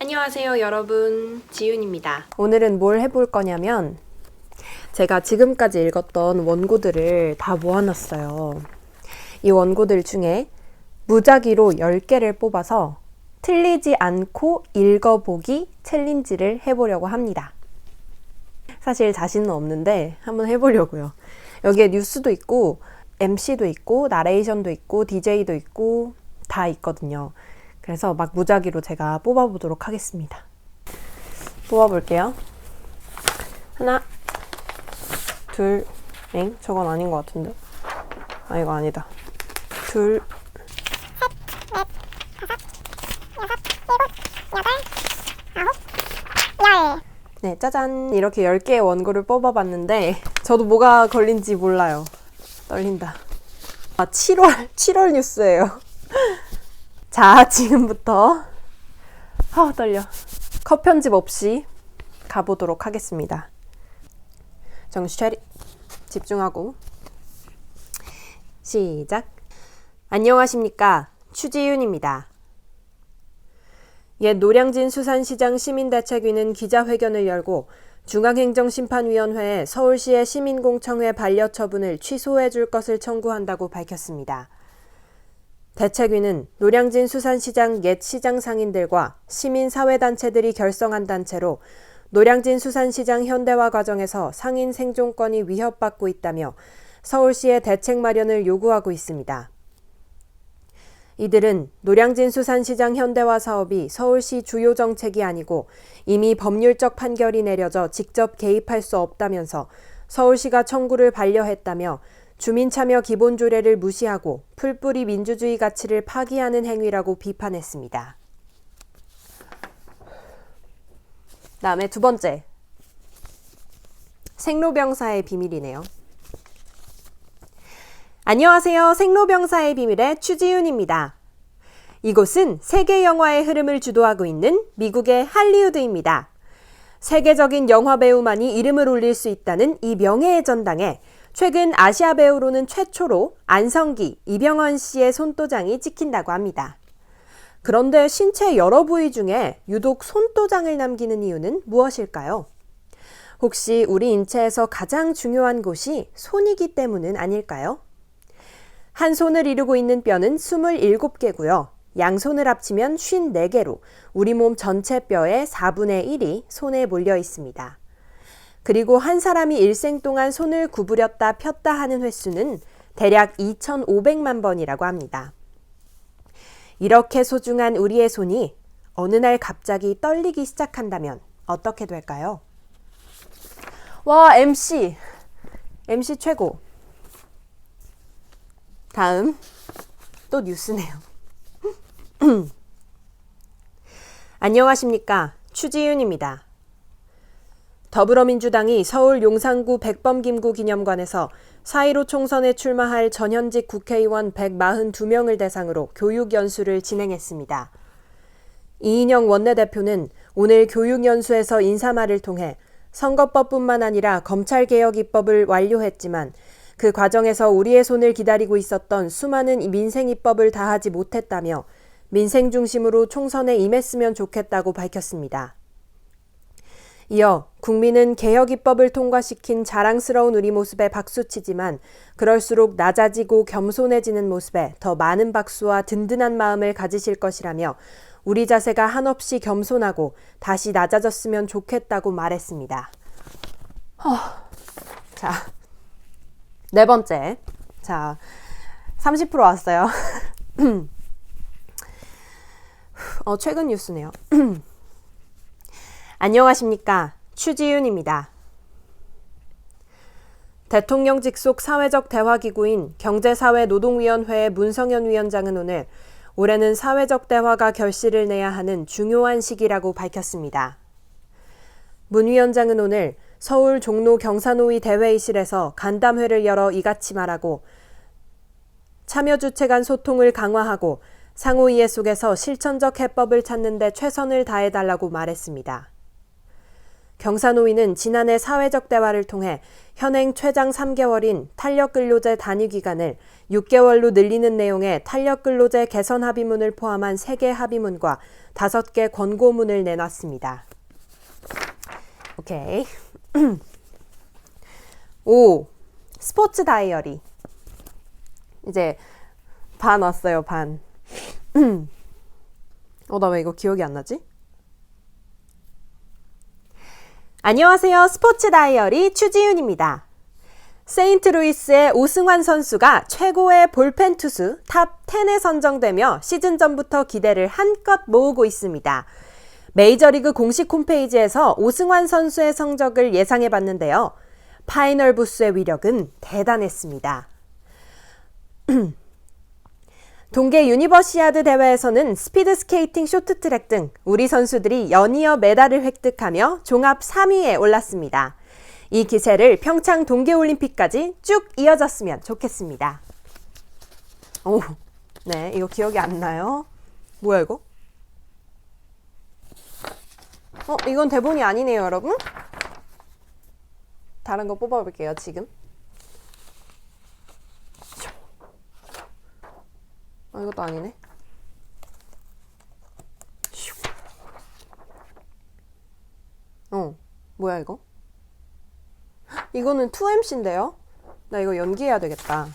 안녕하세요 여러분, 지윤입니다. 오늘은 뭘 해볼 거냐면 제가 지금까지 읽었던 원고들을 다 모아놨어요. 이 원고들 중에 무작위로 10개를 뽑아서 틀리지 않고 읽어보기 챌린지를 해보려고 합니다. 사실 자신은 없는데 한번 해보려고요. 여기에 뉴스도 있고 MC도 있고 나레이션도 있고 DJ도 있고 다 있거든요. 그래서 막 무작위로 제가 뽑아보도록 하겠습니다. 뽑아볼게요. 하나, 둘, 저건 아닌 것 같은데? 아, 이거 아니다. 둘, 네, 짜잔. 이렇게 10개의 원고를 뽑아봤는데 저도 뭐가 걸린지 몰라요. 떨린다. 7월 뉴스예요. 자, 지금부터 떨려. 컷 편집 없이 가보도록 하겠습니다. 정신 차리. 집중하고. 시작. 안녕하십니까. 추지윤입니다. 옛 노량진 수산시장 시민대책위는 기자회견을 열고 중앙행정심판위원회에 서울시의 시민공청회 반려처분을 취소해 줄 것을 청구한다고 밝혔습니다. 대책위는 노량진 수산시장 옛 시장 상인들과 시민사회단체들이 결성한 단체로 노량진 수산시장 현대화 과정에서 상인 생존권이 위협받고 있다며 서울시의 대책 마련을 요구하고 있습니다. 이들은 노량진 수산시장 현대화 사업이 서울시 주요 정책이 아니고 이미 법률적 판결이 내려져 직접 개입할 수 없다면서 서울시가 청구를 반려했다며 주민참여 기본조례를 무시하고 풀뿌리 민주주의 가치를 파기하는 행위라고 비판했습니다. 다음에 두 번째. 생로병사의 비밀이네요. 안녕하세요. 생로병사의 비밀의 추지윤입니다. 이곳은 세계 영화의 흐름을 주도하고 있는 미국의 할리우드입니다. 세계적인 영화 배우만이 이름을 올릴 수 있다는 이 명예의 전당에 최근 아시아 배우로는 최초로 안성기, 이병헌 씨의 손도장이 찍힌다고 합니다. 그런데 신체 여러 부위 중에 유독 손도장을 남기는 이유는 무엇일까요? 혹시 우리 인체에서 가장 중요한 곳이 손이기 때문은 아닐까요? 한 손을 이루고 있는 뼈는 27개고요. 양손을 합치면 54개로 우리 몸 전체 뼈의 4분의 1이 손에 몰려 있습니다. 그리고 한 사람이 일생 동안 손을 구부렸다 폈다 하는 횟수는 대략 2,500만 번이라고 합니다. 이렇게 소중한 우리의 손이 어느 날 갑자기 떨리기 시작한다면 어떻게 될까요? 와, MC 최고. 다음 또 뉴스네요. 안녕하십니까. 추지윤입니다. 더불어민주당이 서울 용산구 백범김구 기념관에서 4.15 총선에 출마할 전현직 국회의원 142명을 대상으로 교육연수를 진행했습니다. 이인영 원내대표는 오늘 교육연수에서 인사말을 통해 선거법뿐만 아니라 검찰개혁 입법을 완료했지만 그 과정에서 우리의 손을 기다리고 있었던 수많은 민생 입법을 다하지 못했다며 민생 중심으로 총선에 임했으면 좋겠다고 밝혔습니다. 이어 국민은 개혁 입법을 통과시킨 자랑스러운 우리 모습에 박수치지만 그럴수록 낮아지고 겸손해지는 모습에 더 많은 박수와 든든한 마음을 가지실 것이라며 우리 자세가 한없이 겸손하고 다시 낮아졌으면 좋겠다고 말했습니다. 자, 네 번째. 자, 30% 왔어요. 최근 뉴스네요. 안녕하십니까. 추지윤입니다. 대통령 직속 사회적 대화기구인 경제사회노동위원회의 문성현 위원장은 오늘 올해는 사회적 대화가 결실을 내야 하는 중요한 시기라고 밝혔습니다. 문 위원장은 오늘 서울 종로 경사노위 대회의실에서 간담회를 열어 이같이 말하고 참여주체 간 소통을 강화하고 상호이해 속에서 실천적 해법을 찾는 데 최선을 다해달라고 말했습니다. 경사노위는 지난해 사회적 대화를 통해 현행 최장 3개월인 탄력근로제 단위 기간을 6개월로 늘리는 내용의 탄력근로제 개선 합의문을 포함한 3개 합의문과 5개 권고문을 내놨습니다. 오케이. 5. 스포츠 다이어리. 이제 반 왔어요, 반. 나 왜 이거 기억이 안 나지? 안녕하세요. 스포츠 다이어리 추지윤입니다. 세인트루이스의 오승환 선수가 최고의 볼펜 투수 탑 10에 선정되며 시즌 전부터 기대를 한껏 모으고 있습니다. 메이저리그 공식 홈페이지에서 오승환 선수의 성적을 예상해 봤는데요. 파이널 부스의 위력은 대단했습니다. 동계 유니버시아드 대회에서는 스피드 스케이팅, 쇼트트랙 등 우리 선수들이 연이어 메달을 획득하며 종합 3위에 올랐습니다. 이 기세를 평창 동계올림픽까지 쭉 이어졌으면 좋겠습니다. 오, 네, 이거 기억이 안 나요. 뭐야 이거? 이건 대본이 아니네요, 여러분. 다른 거 뽑아볼게요, 지금. 이것도 아니네. 뭐야 이거? 이거는 2MC인데요? 나 이거 연기해야 되겠다.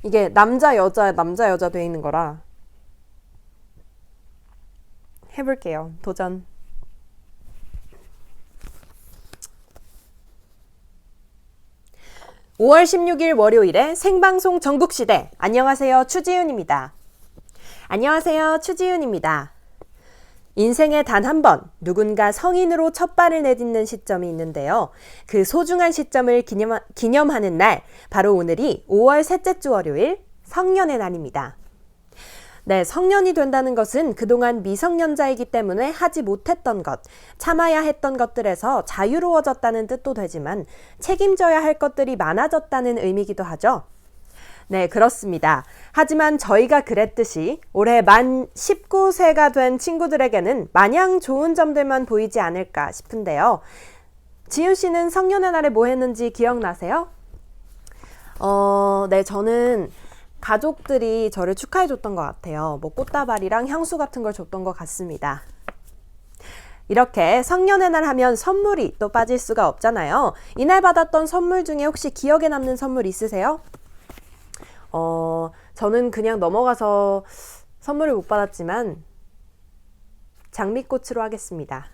이게 남자 여자 돼 있는 거라. 해볼게요. 도전. (5월 16일) 월요일에 생방송 전국시대. 안녕하세요, 추지윤입니다. 안녕하세요, 추지윤입니다. 인생에 단 한 번 누군가 성인으로 첫 발을 내딛는 시점이 있는데요. 그 소중한 시점을 기념하는 날, 바로 오늘이 5월 셋째 주 월요일 성년의 날입니다. 네, 성년이 된다는 것은 그동안 미성년자이기 때문에 하지 못했던 것, 참아야 했던 것들에서 자유로워졌다는 뜻도 되지만 책임져야 할 것들이 많아졌다는 의미이기도 하죠. 네, 그렇습니다. 하지만 저희가 그랬듯이 올해 만 19세가 된 친구들에게는 마냥 좋은 점들만 보이지 않을까 싶은데요. 지윤 씨는 성년의 날에 뭐 했는지 기억나세요? 네, 저는 가족들이 저를 축하해줬던 것 같아요. 뭐 꽃다발이랑 향수 같은 걸 줬던 것 같습니다. 이렇게 성년의 날 하면 선물이 또 빠질 수가 없잖아요. 이날 받았던 선물 중에 혹시 기억에 남는 선물 있으세요? 저는 그냥 넘어가서 선물을 못 받았지만 장미꽃으로 하겠습니다.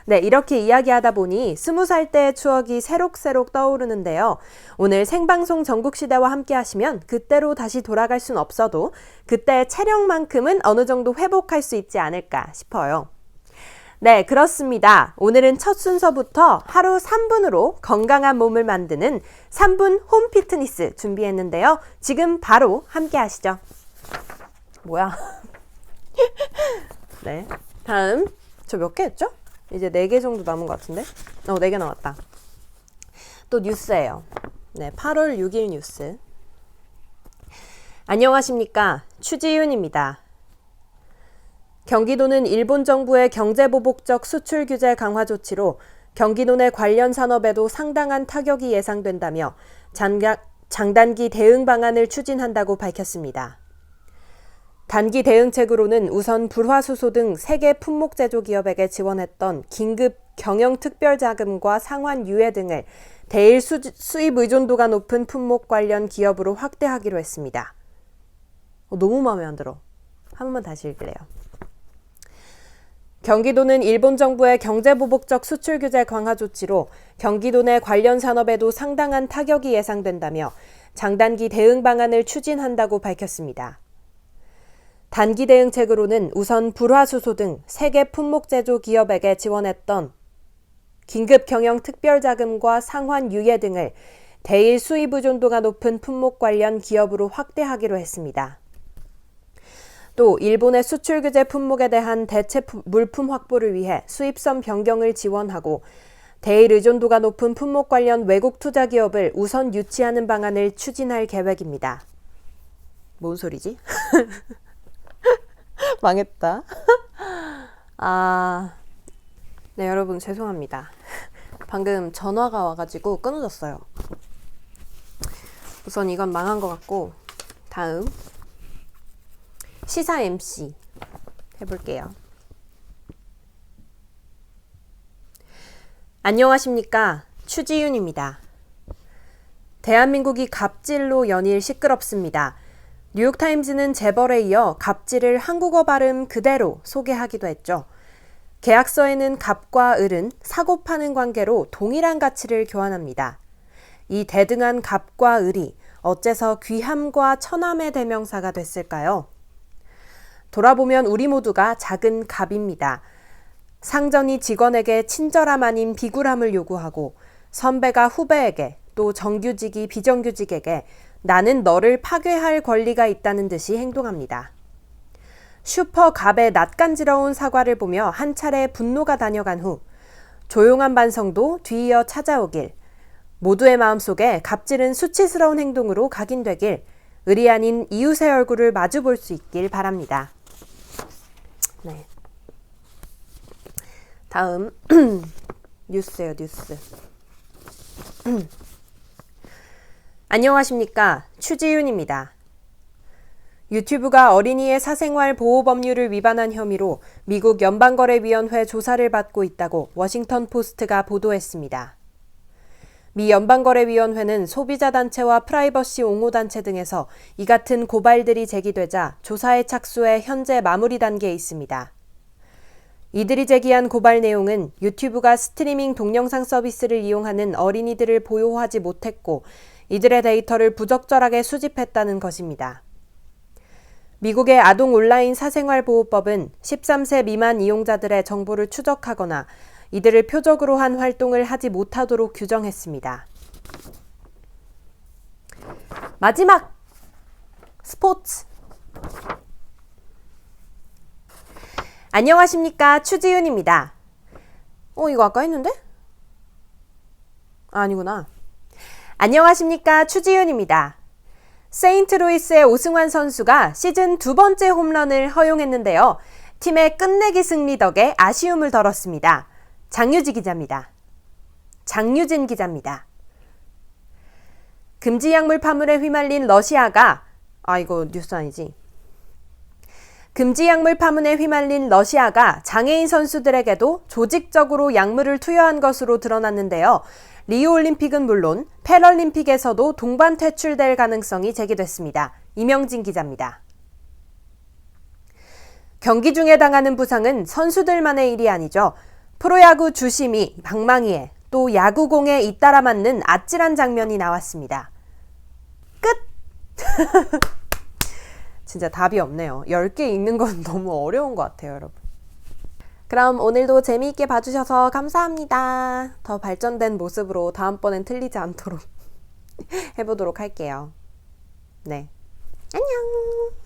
네, 이렇게 이야기하다 보니 20살 때의 추억이 새록새록 떠오르는데요. 오늘 생방송 전국시대와 함께 하시면 그때로 다시 돌아갈 순 없어도 그때의 체력만큼은 어느 정도 회복할 수 있지 않을까 싶어요. 네, 그렇습니다. 오늘은 첫 순서부터 하루 3분으로 건강한 몸을 만드는 3분 홈 피트니스 준비했는데요. 지금 바로 함께 하시죠. 뭐야? 네, 다음 저 몇 개 했죠? 이제 4개 정도 남은 것 같은데? 4개 남았다. 또 뉴스예요. 네, 8월 6일 뉴스. 안녕하십니까, 추지윤입니다. 경기도는 일본 정부의 경제보복적 수출 규제 강화 조치로 경기도 내 관련 산업에도 상당한 타격이 예상된다며 장단기 대응 방안을 추진한다고 밝혔습니다. 단기 대응책으로는 우선 불화수소 등 세계 품목 제조 기업에게 지원했던 긴급 경영 특별 자금과 상환 유예 등을 대일 수입 의존도가 높은 품목 관련 기업으로 확대하기로 했습니다. 너무 마음에 안 들어. 한 번만 다시 읽을래요. 경기도는 일본 정부의 경제보복적 수출 규제 강화 조치로 경기도 내 관련 산업에도 상당한 타격이 예상된다며 장단기 대응 방안을 추진한다고 밝혔습니다. 단기 대응책으로는 우선 불화수소 등 세계 품목 제조 기업에게 지원했던 긴급 경영 특별 자금과 상환 유예 등을 대일 수입 의존도가 높은 품목 관련 기업으로 확대하기로 했습니다. 또 일본의 수출 규제 품목에 대한 대체 물품 확보를 위해 수입선 변경을 지원하고 대일 의존도가 높은 품목 관련 외국 투자 기업을 우선 유치하는 방안을 추진할 계획입니다. 뭔 소리지? 망했다. 네, 여러분 죄송합니다. 방금 전화가 와가지고 끊어졌어요. 우선 이건 망한 것 같고, 다음 시사 MC 해볼게요. 안녕하십니까, 추지윤입니다. 대한민국이 갑질로 연일 시끄럽습니다. 뉴욕타임즈는 재벌에 이어 갑질을 한국어 발음 그대로 소개하기도 했죠. 계약서에는 갑과 을은 사고 파는 관계로 동일한 가치를 교환합니다. 이 대등한 갑과 을이 어째서 귀함과 처남의 대명사가 됐을까요? 돌아보면 우리 모두가 작은 갑입니다. 상전이 직원에게 친절함 아닌 비굴함을 요구하고 선배가 후배에게 또 정규직이 비정규직에게 나는 너를 파괴할 권리가 있다는 듯이 행동합니다. 슈퍼갑의 낯간지러운 사과를 보며 한 차례 분노가 다녀간 후 조용한 반성도 뒤이어 찾아오길, 모두의 마음속에 갑질은 수치스러운 행동으로 각인되길, 을이 아닌 이웃의 얼굴을 마주 볼 수 있길 바랍니다. 네. 다음 뉴스예요, 뉴스. 안녕하십니까, 추지윤입니다. 유튜브가 어린이의 사생활 보호 법률을 위반한 혐의로 미국 연방거래위원회 조사를 받고 있다고 워싱턴 포스트가 보도했습니다. 미 연방거래위원회는 소비자단체와 프라이버시 옹호단체 등에서 이 같은 고발들이 제기되자 조사에 착수해 현재 마무리 단계에 있습니다. 이들이 제기한 고발 내용은 유튜브가 스트리밍 동영상 서비스를 이용하는 어린이들을 보호하지 못했고 이들의 데이터를 부적절하게 수집했다는 것입니다. 미국의 아동 온라인 사생활 보호법은 13세 미만 이용자들의 정보를 추적하거나 이들을 표적으로 한 활동을 하지 못하도록 규정했습니다. 마지막! 스포츠! 안녕하십니까, 추지윤입니다. 이거 아까 했는데? 아니구나. 안녕하십니까, 추지윤입니다. 세인트루이스의 오승환 선수가 시즌 2번째 홈런을 허용했는데요. 팀의 끝내기 승리 덕에 아쉬움을 덜었습니다. 장유진 기자입니다. 금지 약물 파물에 휘말린 러시아가 이거 뉴스 아니지? 금지 약물 파문에 휘말린 러시아가 장애인 선수들에게도 조직적으로 약물을 투여한 것으로 드러났는데요. 리우올림픽은 물론 패럴림픽에서도 동반 퇴출될 가능성이 제기됐습니다. 이명진 기자입니다. 경기 중에 당하는 부상은 선수들만의 일이 아니죠. 프로야구 주심이 방망이에 또 야구공에 잇따라 맞는 아찔한 장면이 나왔습니다. 끝! 진짜 답이 없네요. 10개 읽는 건 너무 어려운 것 같아요, 여러분. 그럼 오늘도 재미있게 봐주셔서 감사합니다. 더 발전된 모습으로 다음번엔 틀리지 않도록 해보도록 할게요. 네. 안녕!